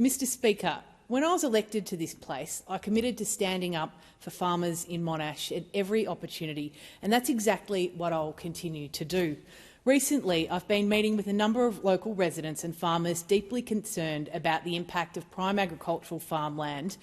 Mr Speaker, when I was elected to this place, I committed to standing up for farmers in Monash at every opportunity, and that's exactly what I'll continue to do. Recently, I've been meeting with a number of local residents and farmers deeply concerned about the impact of prime agricultural farmland,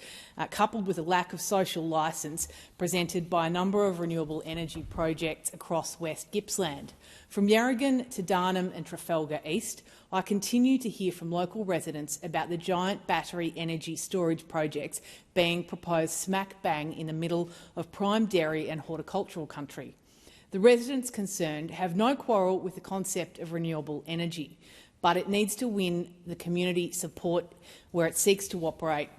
coupled with a lack of social licence presented by a number of renewable energy projects across West Gippsland. From Yarragon to Darnham and Trafalgar East, I continue to hear from local residents about the giant battery energy storage projects being proposed smack bang in the middle of prime dairy and horticultural country. The residents concerned have no quarrel with the concept of renewable energy, but it needs to win the community support where it seeks to operate.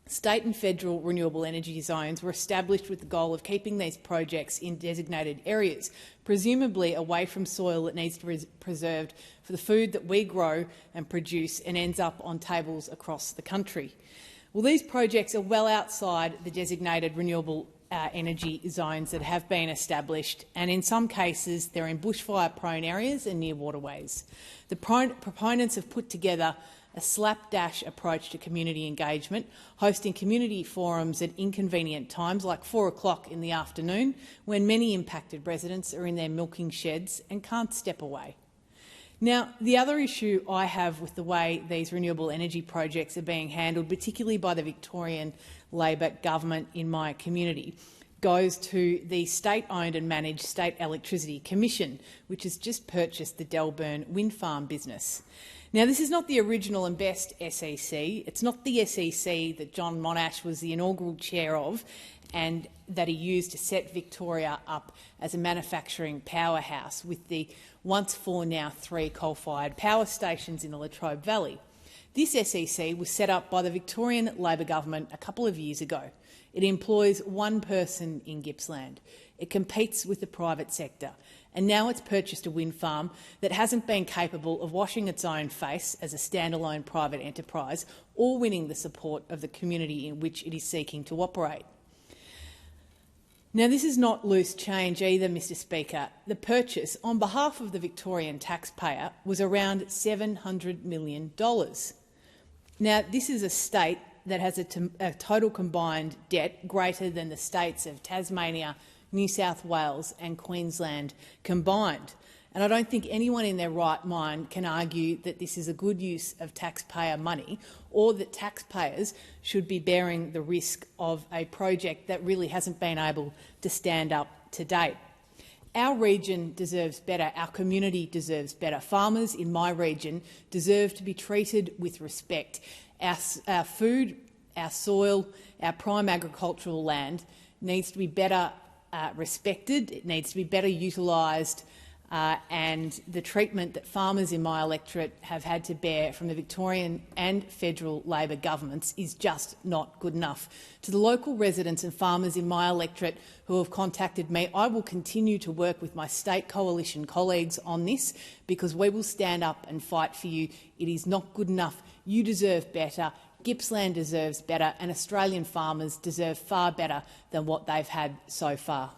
State and federal renewable energy zones were established with the goal of keeping these projects in designated areas, presumably away from soil that needs to be preserved for the food that we grow and produce and ends up on tables across the country. Well, these projects are well outside the designated renewable energy zones that have been established, and in some cases they're in bushfire-prone areas and near waterways. The proponents have put together a slapdash approach to community engagement, hosting community forums at inconvenient times like 4 o'clock in the afternoon, when many impacted residents are in their milking sheds and can't step away. Now, the other issue I have with the way these renewable energy projects are being handled, particularly by the Victorian Labor government in my community, goes to the state-owned and managed State Electricity Commission, which has just purchased the Delburn wind farm business. Now, this is not the original and best SEC. It's not the SEC that John Monash was the inaugural chair of and that he used to set Victoria up as a manufacturing powerhouse with the once 4, now 3 coal-fired power stations in the Latrobe Valley. This SEC was set up by the Victorian Labor government a couple of years ago. It employs one person in Gippsland. It competes with the private sector. And now it's purchased a wind farm that hasn't been capable of washing its own face as a standalone private enterprise or winning the support of the community in which it is seeking to operate. Now, this is not loose change either, Mr Speaker. The purchase, on behalf of the Victorian taxpayer, was around $700 million. Now, this is a state that has a total combined debt greater than the states of Tasmania, New South Wales and Queensland combined. And I don't think anyone in their right mind can argue that this is a good use of taxpayer money or that taxpayers should be bearing the risk of a project that really hasn't been able to stand up to date. Our region deserves better. Our community deserves better. Farmers in my region deserve to be treated with respect. Our food, our soil, our prime agricultural land needs to be better respected. It needs to be better utilised. And the treatment that farmers in my electorate have had to bear from the Victorian and federal Labor governments is just not good enough. To the local residents and farmers in my electorate who have contacted me, I will continue to work with my state coalition colleagues on this because we will stand up and fight for you. It is not good enough. You deserve better. Gippsland deserves better, and Australian farmers deserve far better than what they've had so far.